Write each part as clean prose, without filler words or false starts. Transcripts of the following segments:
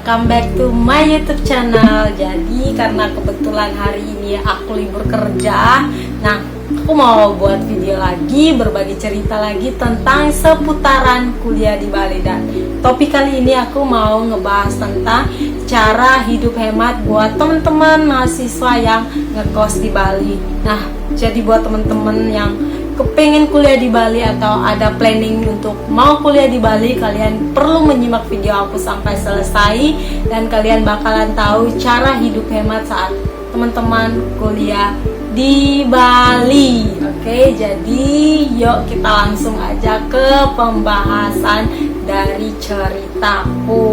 welcome back to my YouTube channel. Jadi karena kebetulan hari ini aku libur kerja, nah aku mau buat video lagi, berbagi cerita lagi tentang seputaran kuliah di Bali. Dan topik kali ini aku mau ngebahas tentang cara hidup hemat buat teman-teman mahasiswa yang ngekos di Bali. Nah, jadi buat teman-teman yang kepengen kuliah di Bali atau ada planning untuk mau kuliah di Bali, kalian perlu menyimak video aku sampai selesai dan kalian bakalan tahu cara hidup hemat saat teman-teman kuliah di Bali. Oke, jadi yuk kita langsung aja ke pembahasan dari ceritaku.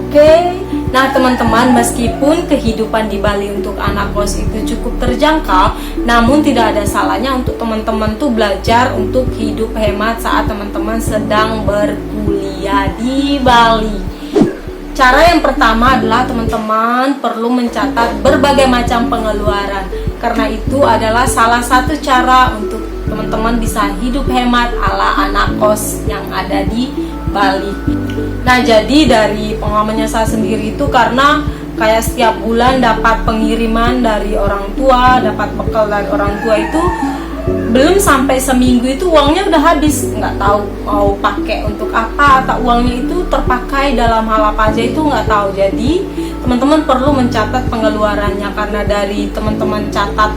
Oke. Nah teman-teman, meskipun kehidupan di Bali untuk anak kos itu cukup terjangkau, namun tidak ada salahnya untuk teman-teman tuh belajar untuk hidup hemat saat teman-teman sedang berkuliah di Bali. Cara yang pertama adalah teman-teman perlu mencatat berbagai macam pengeluaran, karena itu adalah salah satu cara untuk teman-teman bisa hidup hemat ala anak kos yang ada di Bali. Nah, jadi dari pengalamannya saya sendiri itu, karena kayak setiap bulan dapat pengiriman dari orang tua, dapat bekal dari orang tua itu belum sampai seminggu itu uangnya udah habis, nggak tahu mau pakai untuk apa atau uangnya itu terpakai dalam hal apa aja itu nggak tahu. Jadi teman-teman perlu mencatat pengeluarannya, karena dari teman-teman catat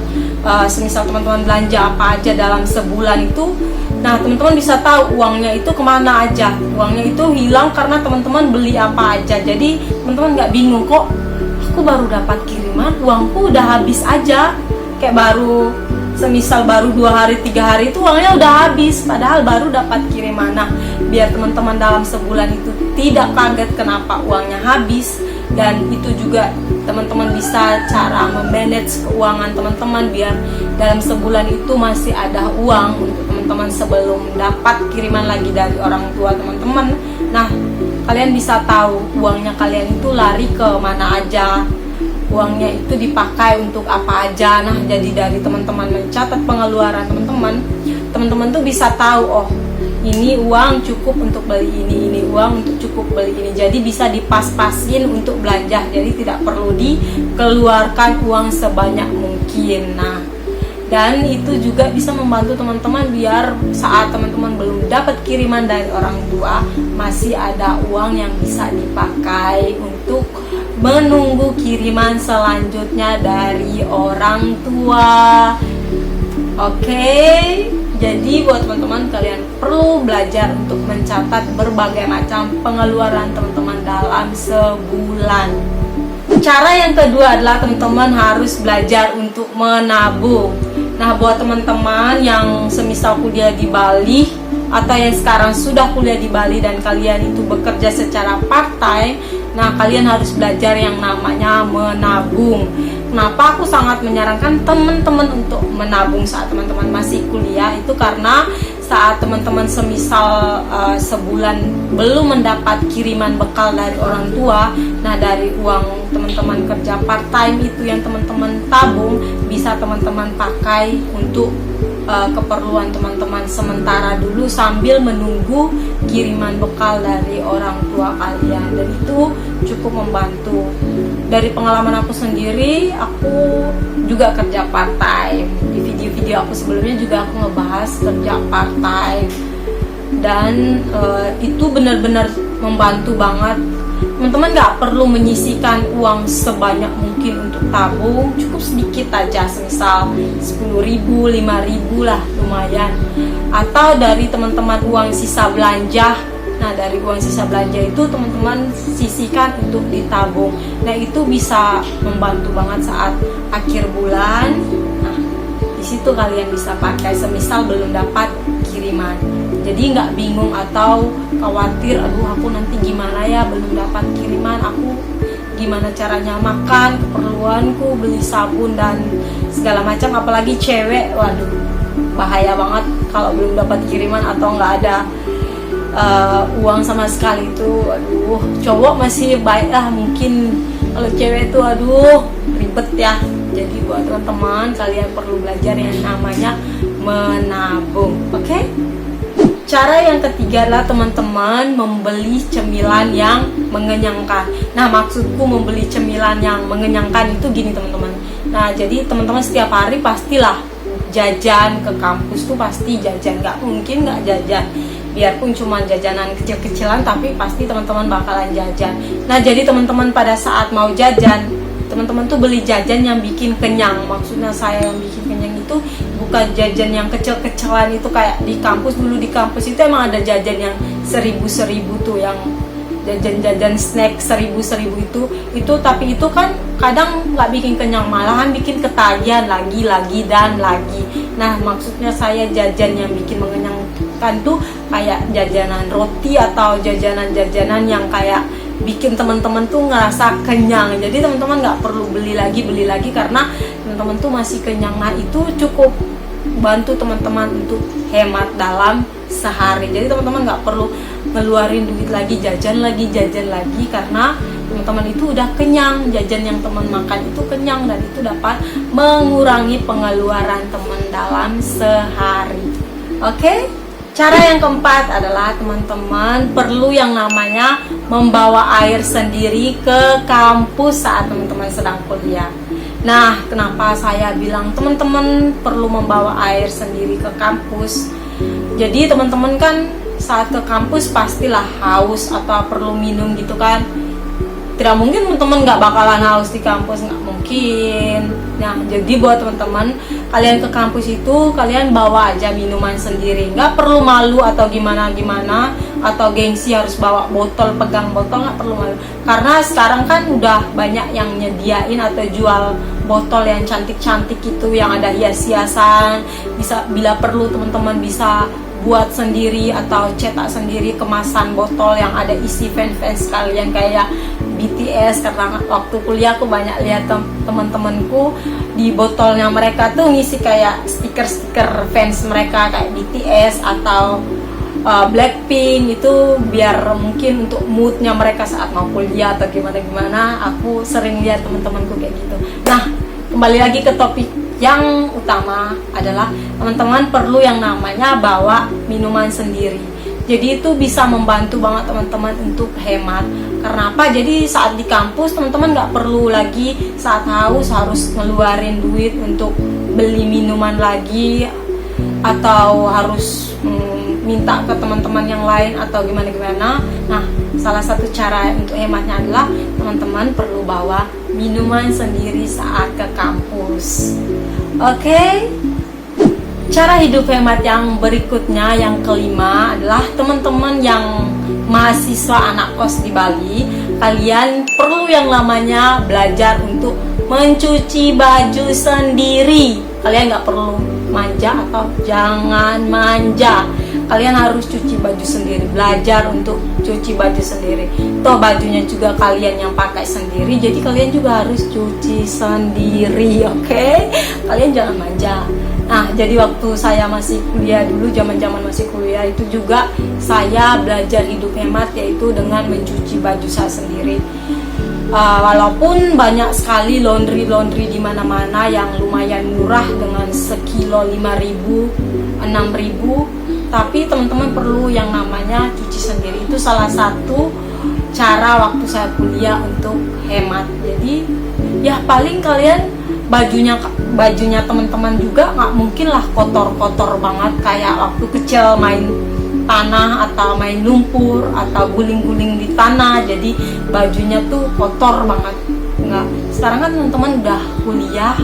semisal teman-teman belanja apa aja dalam sebulan itu, nah teman-teman bisa tahu uangnya itu kemana aja, uangnya itu hilang karena teman-teman beli apa aja. Jadi teman-teman nggak bingung, kok aku baru dapat kiriman uangku udah habis aja, kayak baru semisal baru 2 hari 3 hari itu uangnya udah habis padahal baru dapat kiriman. Nah, biar teman-teman dalam sebulan itu tidak kaget kenapa uangnya habis, dan itu juga teman-teman bisa cara memanage keuangan teman-teman biar dalam sebulan itu masih ada uang untuk teman-teman sebelum dapat kiriman lagi dari orang tua teman-teman. Nah, kalian bisa tahu uangnya kalian itu lari ke mana aja, uangnya itu dipakai untuk apa aja. Nah, jadi dari teman-teman mencatat pengeluaran teman-teman tuh bisa tahu, oh ini uang cukup untuk beli ini uang untuk cukup beli ini. Jadi bisa dipas-pasin untuk belanja, jadi tidak perlu dikeluarkan uang sebanyak mungkin. Nah, dan itu juga bisa membantu teman-teman biar saat teman-teman belum dapat kiriman dari orang tua, masih ada uang yang bisa dipakai untuk menunggu kiriman selanjutnya dari orang tua. Oke, jadi buat teman-teman, kalian perlu belajar untuk mencatat berbagai macam pengeluaran teman-teman dalam sebulan. Cara yang kedua adalah teman-teman harus belajar untuk menabung. Nah, buat teman-teman yang semisal kuliah di Bali atau yang sekarang sudah kuliah di Bali dan kalian itu bekerja secara part-time, nah kalian harus belajar yang namanya menabung. Kenapa aku sangat menyarankan teman-teman untuk menabung saat teman-teman masih kuliah itu, karena saat teman-teman semisal sebulan belum mendapat kiriman bekal dari orang tua, nah dari uang teman-teman kerja part-time itu yang teman-teman tabung bisa teman-teman pakai untuk keperluan teman-teman sementara dulu sambil menunggu kiriman bekal dari orang tua kalian, dan itu cukup membantu. Dari pengalaman aku sendiri, aku juga kerja part-time. Di video-video aku sebelumnya juga aku ngebahas kerja part-time, dan itu benar-benar membantu banget. Teman-teman nggak perlu menyisihkan uang sebanyak mungkin untuk tabung, cukup sedikit aja, semisal 10.000, 5.000 lah, lumayan. Atau dari teman-teman uang sisa belanja, nah dari uang sisa belanja itu teman-teman sisihkan untuk ditabung. Nah, itu bisa membantu banget saat akhir bulan. Nah, di situ kalian bisa pakai semisal belum dapat kiriman. Jadi nggak bingung atau khawatir, aduh aku nanti gimana ya belum dapat kiriman, aku gimana caranya makan, keperluanku, beli sabun dan segala macam. Apalagi cewek, waduh bahaya banget kalau belum dapat kiriman atau nggak ada uang sama sekali itu. Aduh, cowok masih baik lah, mungkin kalau cewek itu aduh ribet ya. Jadi buat teman-teman, kalian perlu belajar yang namanya menabung. Oke? Cara yang ketiga adalah teman-teman membeli cemilan yang mengenyangkan. Nah, maksudku membeli cemilan yang mengenyangkan itu gini teman-teman. Nah, jadi teman-teman setiap hari pastilah jajan ke kampus tuh pasti jajan, nggak mungkin nggak jajan. Biarpun cuma jajanan kecil-kecilan, tapi pasti teman-teman bakalan jajan. Nah, jadi teman-teman pada saat mau jajan, teman-teman tuh beli jajan yang bikin kenyang. Maksudnya saya yang bikin kenyang itu bukan jajan yang kecil-kecilan itu kayak di kampus. Dulu di kampus itu emang ada jajan yang seribu tuh, yang jajan-jajan snack seribu itu tapi itu kan kadang nggak bikin kenyang, malahan bikin ketagihan lagi dan lagi. Nah, maksudnya saya jajan yang bikin mengenyangkan tuh kayak jajanan roti atau jajanan yang kayak bikin teman-teman tuh ngerasa kenyang. Jadi teman-teman nggak perlu beli lagi karena teman-teman tuh masih kenyang. Nah, itu cukup bantu teman-teman untuk hemat dalam sehari. Jadi teman-teman nggak perlu ngeluarin duit lagi jajan lagi karena teman-teman itu udah kenyang. Jajan yang teman makan itu kenyang dan itu dapat mengurangi pengeluaran teman dalam sehari. Oke? Cara yang keempat adalah teman-teman perlu yang namanya membawa air sendiri ke kampus saat teman-teman sedang kuliah. Nah, kenapa saya bilang teman-teman perlu membawa air sendiri ke kampus? Jadi teman-teman kan saat ke kampus pastilah haus atau perlu minum gitu kan. Tidak mungkin teman-teman nggak bakalan haus di kampus, nggak mungkin. Nah, jadi buat teman-teman, kalian ke kampus itu kalian bawa aja minuman sendiri, nggak perlu malu atau gimana atau gengsi harus bawa botol, pegang botol, nggak perlu malu. Karena sekarang kan udah banyak yang nyediain atau jual botol yang cantik-cantik itu, yang ada hias-hiasan. Bisa, bila perlu teman-teman bisa buat sendiri atau cetak sendiri kemasan botol yang ada isi fans kalian kayak BTS. Karena waktu kuliah aku banyak lihat teman-temanku di botolnya mereka tuh ngisi kayak stiker-stiker fans mereka kayak BTS atau Blackpink, itu biar mungkin untuk moodnya mereka saat mau kuliah atau gimana. Aku sering lihat teman-temanku kayak gitu. Nah, kembali lagi ke topik yang utama adalah teman-teman perlu yang namanya bawa minuman sendiri. Jadi itu bisa membantu banget teman-teman untuk hemat. Karena apa? Jadi saat di kampus teman-teman nggak perlu lagi saat haus harus ngeluarin duit untuk beli minuman lagi atau harus minta ke teman-teman yang lain atau gimana. Nah, salah satu cara untuk hematnya adalah teman-teman perlu bawa minuman sendiri saat ke kampus. Oke? Cara hidup hemat yang berikutnya, yang kelima, adalah teman-teman yang mahasiswa anak kos di Bali, kalian perlu yang namanya belajar untuk mencuci baju sendiri. Kalian nggak perlu manja atau jangan manja. Kalian harus cuci baju sendiri, belajar untuk cuci baju sendiri. Toh bajunya juga kalian yang pakai sendiri, jadi kalian juga harus cuci sendiri, oke? Kalian jangan manja. Nah, jadi waktu saya masih kuliah dulu, zaman-zaman masih kuliah itu juga saya belajar hidup hemat, yaitu dengan mencuci baju saya sendiri. Walaupun banyak sekali laundry di mana-mana yang lumayan murah dengan sekilo 5.000, 6.000, tapi teman-teman perlu yang namanya cuci sendiri. Itu salah satu cara waktu saya kuliah untuk hemat. Jadi ya paling kalian bajunya teman-teman juga nggak mungkin lah kotor-kotor banget kayak waktu kecil main tanah atau main lumpur atau guling-guling di tanah, jadi bajunya tuh kotor banget. Nggak, sekarang kan teman-teman udah kuliah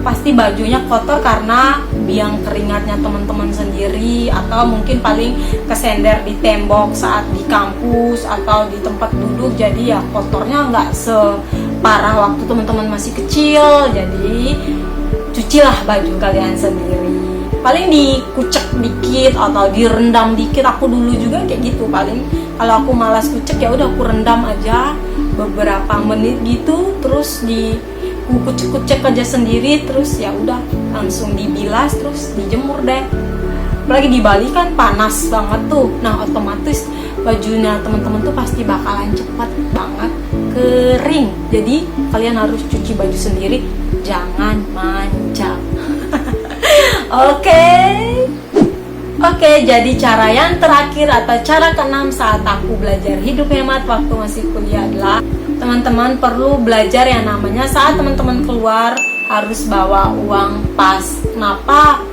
pasti bajunya kotor karena biang keringatnya teman-teman sendiri atau mungkin paling kesender di tembok saat di kampus atau di tempat duduk, jadi ya kotornya nggak separah waktu teman-teman masih kecil. Jadi cucilah baju kalian sendiri, paling dikucek dikit atau direndam dikit. Aku dulu juga kayak gitu, paling kalau aku malas kucek ya udah aku rendam aja beberapa menit gitu, terus dikucek-kucek aja sendiri, terus ya udah langsung dibilas terus dijemur deh. Apalagi di Bali kan panas banget tuh, nah otomatis bajunya teman-teman tuh pasti bakalan cepat banget kering. Jadi kalian harus cuci baju sendiri, jangan manja. Oke. Oke, jadi cara yang terakhir atau cara keenam saat aku belajar hidup hemat waktu masih kuliah adalah teman-teman perlu belajar yang namanya saat teman-teman keluar harus bawa uang pas. Kenapa?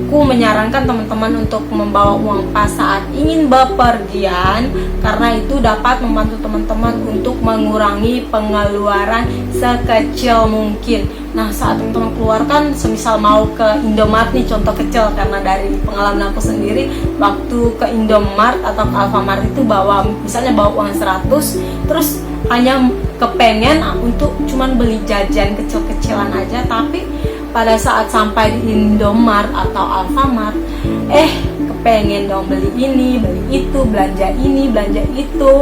Aku menyarankan teman-teman untuk membawa uang pas saat ingin bepergian, karena itu dapat membantu teman-teman untuk mengurangi pengeluaran sekecil mungkin. Nah, saat teman-teman keluar kan semisal mau ke Indomaret nih, contoh kecil karena dari pengalaman aku sendiri, waktu ke Indomaret atau ke Alfamart itu misalnya bawa uang 100, terus hanya kepengen untuk cuman beli jajan kecil-kecilan aja, tapi pada saat sampai di Indomaret atau Alfamart, kepengen dong beli ini, beli itu, belanja ini, belanja itu.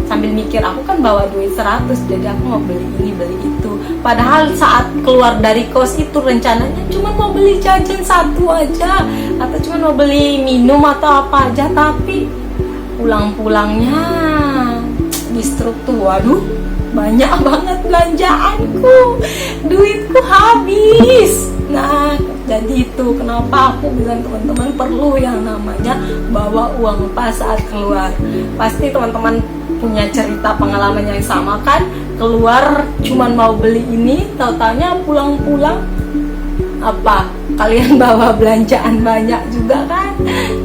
Sambil mikir, aku kan bawa duit 100, jadi aku mau beli ini, beli itu. Padahal saat keluar dari kos itu rencananya cuma mau beli jajan satu aja, atau cuma mau beli minum atau apa aja, tapi pulang-pulangnya distruktur, waduh, banyak banget belanjaanku, duitku habis. Nah, jadi itu kenapa aku bilang teman-teman perlu yang namanya bawa uang pas saat keluar. Pasti teman-teman punya cerita pengalaman yang sama kan, keluar cuman mau beli ini, tau-taunya pulang-pulang apa kalian bawa belanjaan banyak juga kan.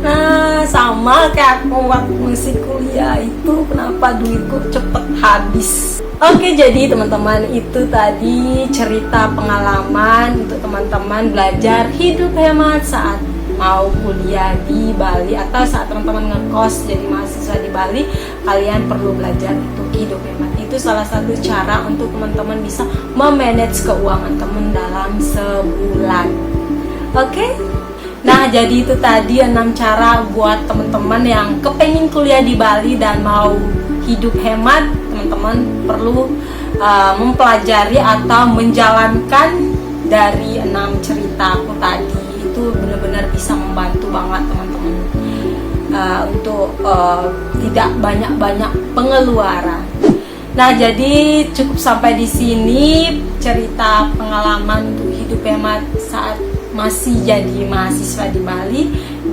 Nah, sama kayak aku waktu masih kuliah itu, kenapa duitku cepet habis. Oke, jadi teman-teman, itu tadi cerita pengalaman untuk teman-teman belajar hidup hemat saat mau kuliah di Bali, atau saat teman-teman ngekos jadi mahasiswa di Bali, kalian perlu belajar untuk hidup hemat. Itu salah satu cara untuk teman-teman bisa memanage keuangan teman dalam sebulan. Oke? Nah, jadi itu tadi 6 cara buat teman-teman yang kepengen kuliah di Bali dan mau hidup hemat. Teman-teman perlu mempelajari atau menjalankan dari 6 cerita aku tadi. Itu benar-benar bisa membantu banget teman-teman untuk tidak banyak-banyak pengeluaran. Nah, jadi cukup sampai di sini cerita pengalaman untuk hidup hemat saat masih jadi mahasiswa di Bali,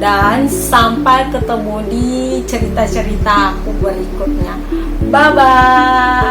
dan sampai ketemu di cerita-cerita aku berikutnya. Bye bye.